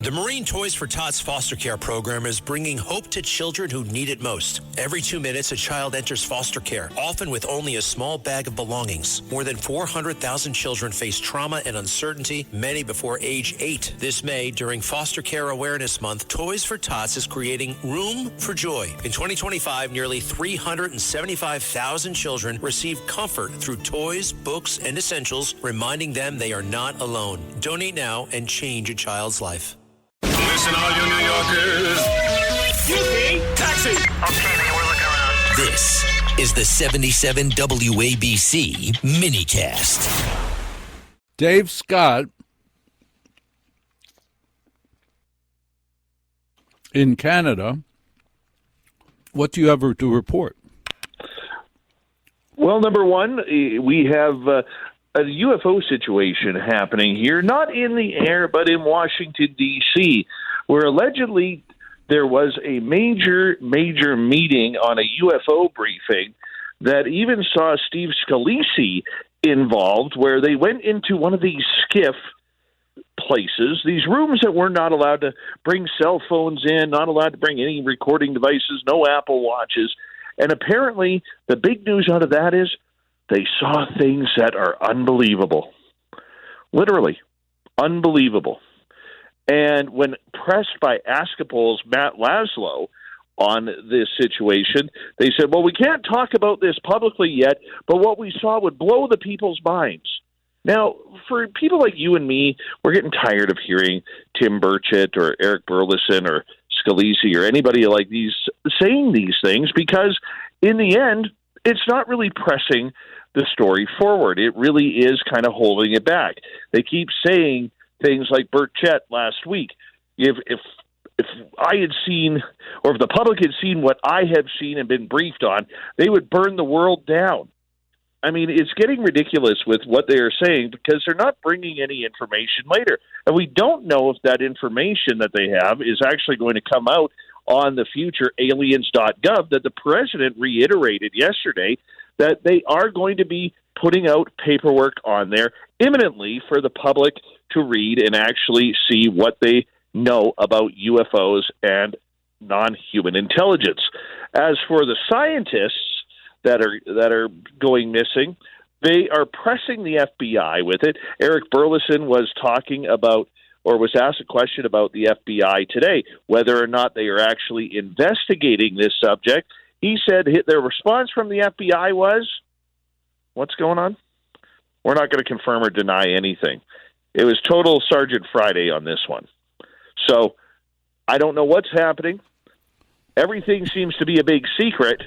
The Marine Toys for Tots foster care program is bringing hope to children who need it most. Every 2 minutes, a child enters foster care, often with only a small bag of belongings. More than 400,000 children face trauma and uncertainty, many before age 8. This May, during Foster Care Awareness Month, Toys for Tots is creating Room for Joy. In 2025, nearly 375,000 children received comfort through toys, books, and essentials, reminding them they are not alone. Donate now and change a child's life. Listen, all you New Yorkers. Taxi. Okay, man, we're looking around. This is the 77 WABC minicast. Dave Scott in Canada. What do you have to report? Well, number one, we have a UFO situation happening here, not in the air, but in Washington, D.C., where allegedly there was a major meeting on a UFO briefing that even saw Steve Scalise involved, where they went into one of these skiff places, these rooms that we're not allowed to bring cell phones in, not allowed to bring any recording devices, no Apple Watches. And apparently the big news out of that is they saw things that are unbelievable. Literally unbelievable. And when pressed by Askapol's Matt Laszlo on this situation, they said, well, we can't talk about this publicly yet, but what we saw would blow the people's minds. Now, for people like you and me, we're getting tired of hearing Tim Burchett or Eric Burleson or Scalise or anybody like these saying these things, because in the end, it's not really pressing the story forward. It really is kind of holding it back. They keep saying things like Burchett last week. If I had seen, or if the public had seen what I have seen and been briefed on, they would burn the world down. I mean, it's getting ridiculous with what they are saying because they're not bringing any information later. And we don't know if that information that they have is actually going to come out on the future aliens.gov that the president reiterated yesterday that they are going to be putting out paperwork on there imminently for the public to read and actually see what they know about UFOs and non-human intelligence. As for the scientists that are going missing, they are pressing the FBI with it. Eric Burleson was talking about, or was asked a question about the FBI today, whether or not they are actually investigating this subject. He said their response from the FBI was, what's going on? We're not going to confirm or deny anything. It was total Sergeant Friday on this one. So I don't know what's happening. Everything seems to be a big secret,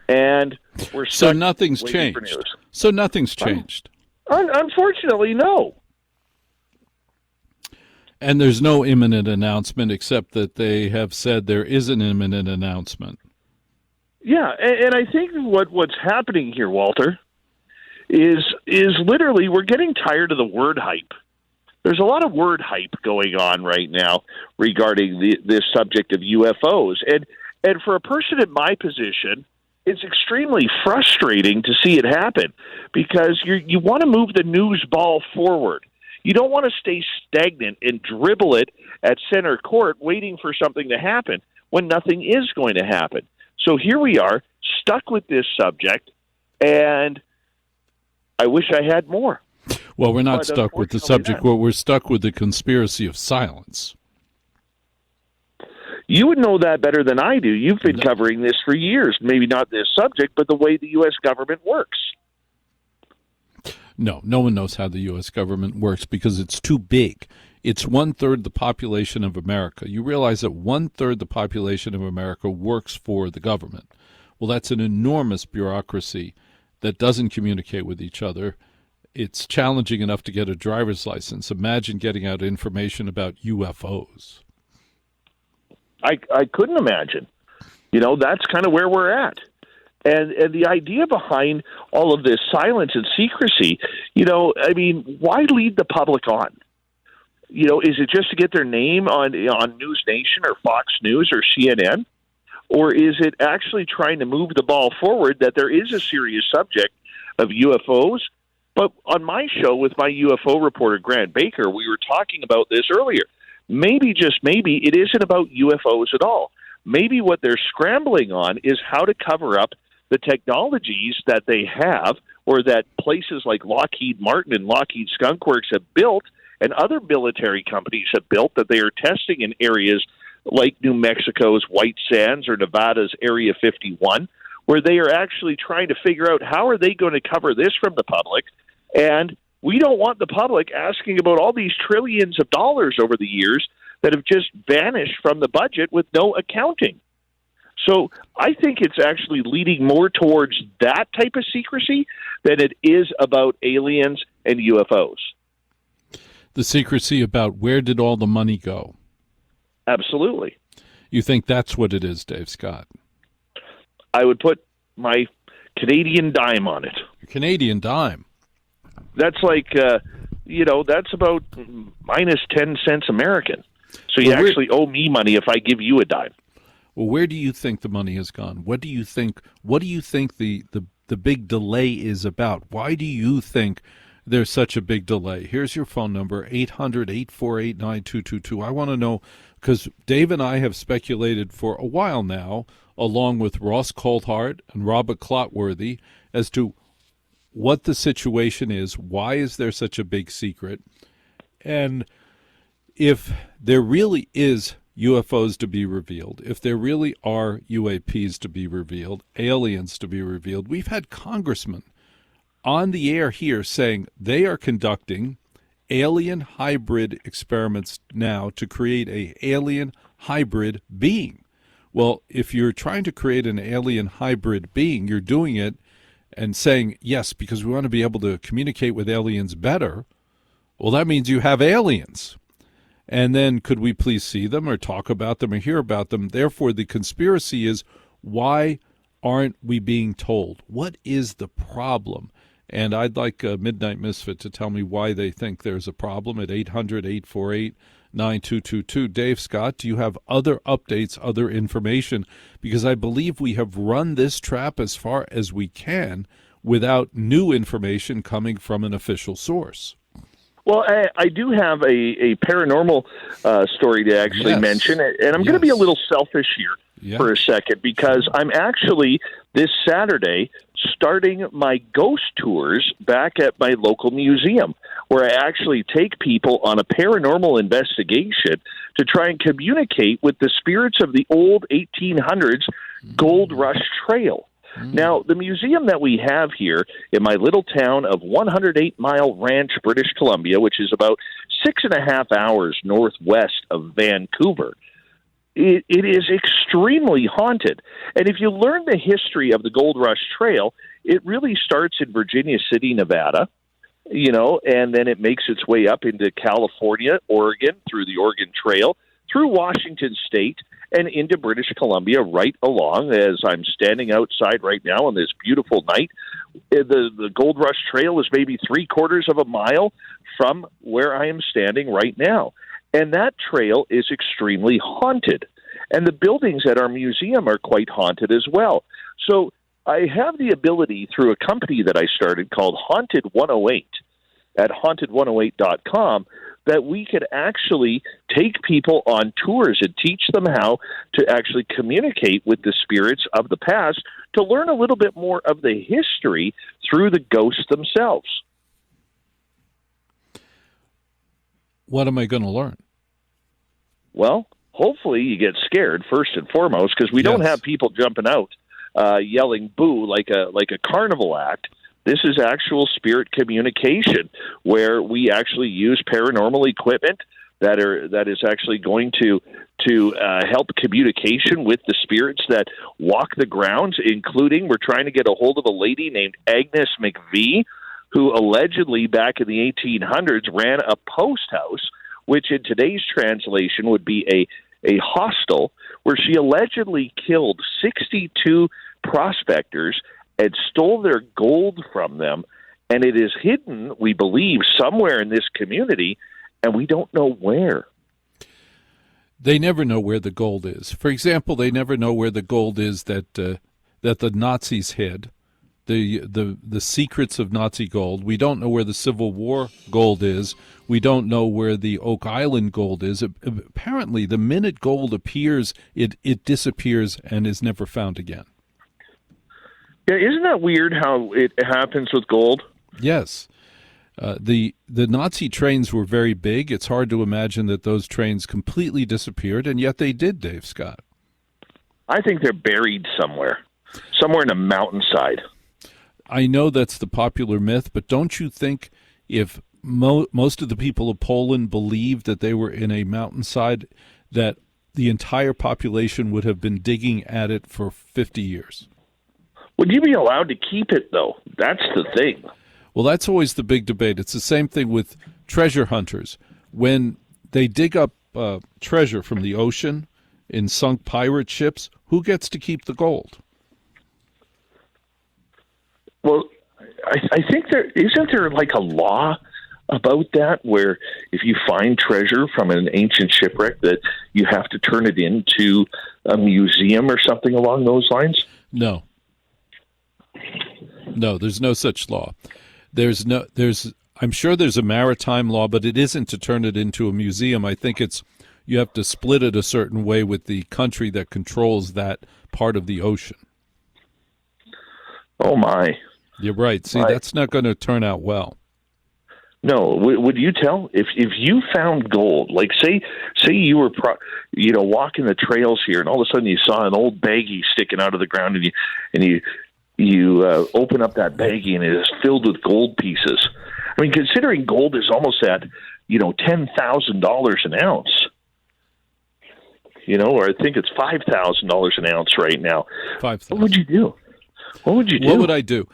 and we're stuck. So nothing's changed. So nothing's changed. Unfortunately, no. And there's no imminent announcement, except that they have said there is an imminent announcement. Yeah, and I think what's happening here, Walter, is literally we're getting tired of the word hype. There's a lot of word hype going on right now regarding this subject of UFOs. And for a person in my position, it's extremely frustrating to see it happen because you want to move the news ball forward. You don't want to stay stagnant and dribble it at center court waiting for something to happen when nothing is going to happen. So here we are, stuck with this subject, and I wish I had more. Well, we're not stuck with the subject. Well, we're stuck with the conspiracy of silence. You would know that better than I do. You've been covering this for years. Maybe not this subject, but the way the U.S. government works. No one knows how the U.S. government works because it's too big. It's 1/3 the population of America. You realize that 1/3 the population of America works for the government. Well, that's an enormous bureaucracy that doesn't communicate with each other. It's challenging enough to get a driver's license. Imagine getting out information about UFOs. I couldn't imagine. That's kind of where we're at. And the idea behind all of this silence and secrecy, why lead the public on? Is it just to get their name on News Nation or Fox News or CNN? Or is it actually trying to move the ball forward that there is a serious subject of UFOs? But on my show with my UFO reporter, Grant Baker, we were talking about this earlier. maybe, just maybe, it isn't about UFOs at all. Maybe what they're scrambling on is how to cover up the technologies that they have, or that places like Lockheed Martin and Lockheed Skunk Works have built, and other military companies have built, that they are testing in areas like New Mexico's White Sands or Nevada's Area 51, where they are actually trying to figure out how are they going to cover this from the public. And we don't want the public asking about all these trillions of dollars over the years that have just vanished from the budget with no accounting. So I think it's actually leading more towards that type of secrecy than it is about aliens and UFOs. The secrecy about where did all the money go? Absolutely. You think that's what it is, Dave Scott? I would put my Canadian dime on it. Your Canadian dime? That's like, that's about minus 10 cents American. So you actually owe me money if I give you a dime. Well, where do you think the money has gone? What do you think the big delay is about? Why do you think there's such a big delay? Here's your phone number, 800-848-9222. I want to know, because Dave and I have speculated for a while now, along with Ross Coulthart and Robert Clotworthy, as to what the situation is. Why is there such a big secret? And if there really is UFOs to be revealed, if there really are UAPs to be revealed, aliens to be revealed, we've had congressmen on the air here saying they are conducting alien hybrid experiments now to create a alien hybrid being. Well, if you're trying to create an alien hybrid being, you're doing it and saying, yes, because we want to be able to communicate with aliens better. Well, that means you have aliens. And then could we please see them or talk about them or hear about them? Therefore, the conspiracy is, why aren't we being told? What is the problem? And I'd like Midnight Misfit to tell me why they think there's a problem at 800-848-9222. Dave Scott, do you have other updates, other information? Because I believe we have run this trap as far as we can without new information coming from an official source. Well, I do have a paranormal story to actually mention, and I'm going to be a little selfish here for a second, because I'm actually, this Saturday, starting my ghost tours back at my local museum, where I actually take people on a paranormal investigation to try and communicate with the spirits of the old 1800s Gold Rush Trail. Now, the museum that we have here in my little town of 108 Mile Ranch, British Columbia, which is about 6.5 hours northwest of Vancouver, it is extremely haunted. And if you learn the history of the Gold Rush Trail, it really starts in Virginia City, Nevada, and then it makes its way up into California, Oregon, through the Oregon Trail, through Washington State, and into British Columbia right along. As I'm standing outside right now on this beautiful night, the Gold Rush Trail is maybe 3/4 of a mile from where I am standing right now. And that trail is extremely haunted. And the buildings at our museum are quite haunted as well. So I have the ability, through a company that I started called Haunted 108 at haunted108.com, that we could actually take people on tours and teach them how to actually communicate with the spirits of the past, to learn a little bit more of the history through the ghosts themselves. What am I going to learn? Well, hopefully you get scared first and foremost, because we don't have people jumping out yelling boo like a carnival act. This is actual spirit communication, where we actually use paranormal equipment that is actually going to help communication with the spirits that walk the grounds, including, we're trying to get a hold of a lady named Agnes McVie, who allegedly back in the 1800s ran a post house, which in today's translation would be a hostel, where she allegedly killed 62 prospectors and stole their gold from them, and it is hidden, we believe, somewhere in this community, and we don't know where. They never know where the gold is. For example, they never know where the gold is that the Nazis hid the secrets of Nazi gold. We don't know where the Civil War gold is. We don't know where the Oak Island gold is. Apparently, the minute gold appears, it disappears and is never found again. Yeah, isn't that weird how it happens with gold? Yes. The Nazi trains were very big. It's hard to imagine that those trains completely disappeared, and yet they did, Dave Scott. I think they're buried somewhere in a mountainside. I know that's the popular myth, but don't you think if most of the people of Poland believed that they were in a mountainside, that the entire population would have been digging at it for 50 years? Would you be allowed to keep it, though? That's the thing. Well, that's always the big debate. It's the same thing with treasure hunters. When they dig up treasure from the ocean in sunk pirate ships, who gets to keep the gold? Well, I think isn't there like a law about that, where if you find treasure from an ancient shipwreck that you have to turn it into a museum or something along those lines? No, there's no such law. I'm sure there's a maritime law, but it isn't to turn it into a museum. I think you have to split it a certain way with the country that controls that part of the ocean. Oh my. You're right. See, that's not going to turn out well. No, would you tell if you found gold? Like say you were walking the trails here, and all of a sudden you saw an old baggie sticking out of the ground, and you open up that baggie and it is filled with gold pieces. I mean, considering gold is almost at $10,000 an ounce, or I think it's $5,000 an ounce right now. $5,000. What would you do? What would I do?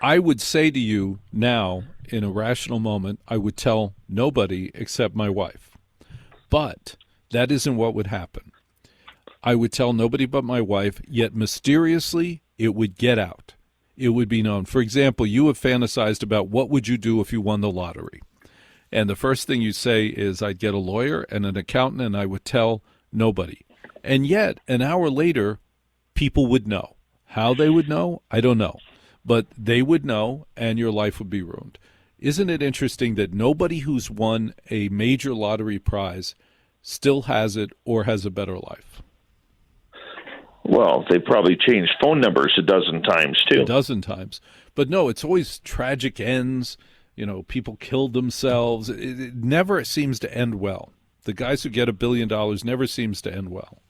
I would say to you now, in a rational moment, I would tell nobody except my wife. But that isn't what would happen. I would tell nobody but my wife, yet mysteriously it would get out. It would be known. For example, you have fantasized about what would you do if you won the lottery. And the first thing you say is, I'd get a lawyer and an accountant, and I would tell nobody. And yet, an hour later, people would know. How they would know, I don't know. But they would know, and your life would be ruined. Isn't it interesting that nobody who's won a major lottery prize still has it or has a better life? Well, they probably changed phone numbers a dozen times, too. A dozen times. But no, it's always tragic ends. People killed themselves. It never seems to end well. The guys who get $1 billion never seems to end well.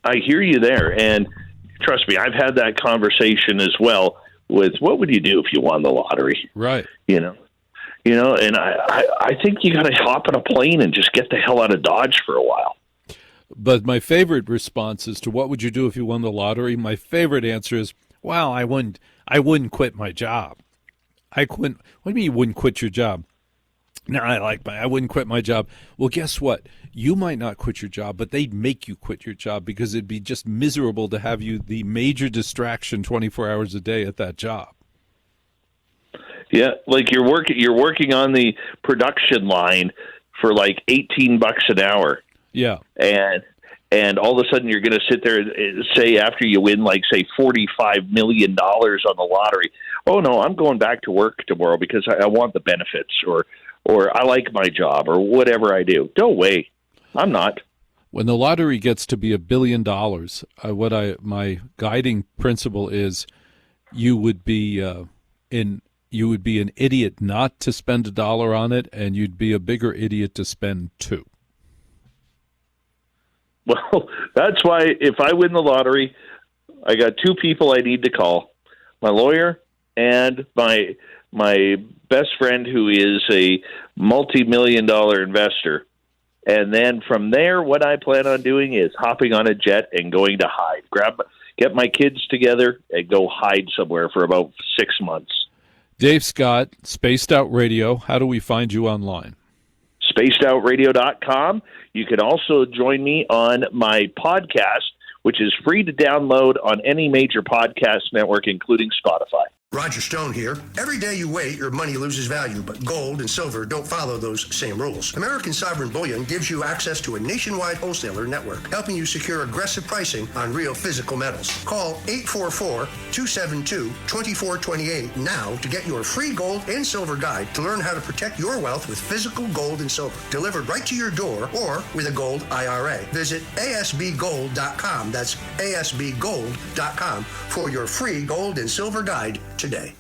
I hear you there, and trust me, I've had that conversation as well with what would you do if you won the lottery? Right. And I think you got to hop on a plane and just get the hell out of Dodge for a while. But my favorite response is to what would you do if you won the lottery? My favorite answer is, well, I wouldn't quit my job. What do you mean you wouldn't quit your job? No, I wouldn't quit my job. Well, guess what? You might not quit your job, but they'd make you quit your job because it'd be just miserable to have you the major distraction 24 hours a day at that job. Yeah, like you're working on the production line for like $18 an hour. Yeah. And all of a sudden you're going to sit there and say, after you win, like, say, $45 million on the lottery, oh, no, I'm going back to work tomorrow because I want the benefits, or I like my job, or whatever I do. No way. I'm not. When the lottery gets to be $1 billion, my guiding principle is you would be an idiot not to spend $1 on it, and you'd be a bigger idiot to spend $2. Well, that's why if I win the lottery, I got two people I need to call: my lawyer and my best friend, who is a multi-million-dollar investor. And then from there, what I plan on doing is hopping on a jet and going to hide. Get my kids together and go hide somewhere for about 6 months. Dave Scott, Spaced Out Radio. How do we find you online? SpacedOutRadio.com. You can also join me on my podcast, which is free to download on any major podcast network, including Spotify. Roger Stone here. Every day you wait, your money loses value, but gold and silver don't follow those same rules. American Sovereign Bullion gives you access to a nationwide wholesaler network, helping you secure aggressive pricing on real physical metals. Call 844-272-2428 now to get your free gold and silver guide to learn how to protect your wealth with physical gold and silver, delivered right to your door or with a gold IRA. Visit asbgold.com. That's asbgold.com for your free gold and silver guide today.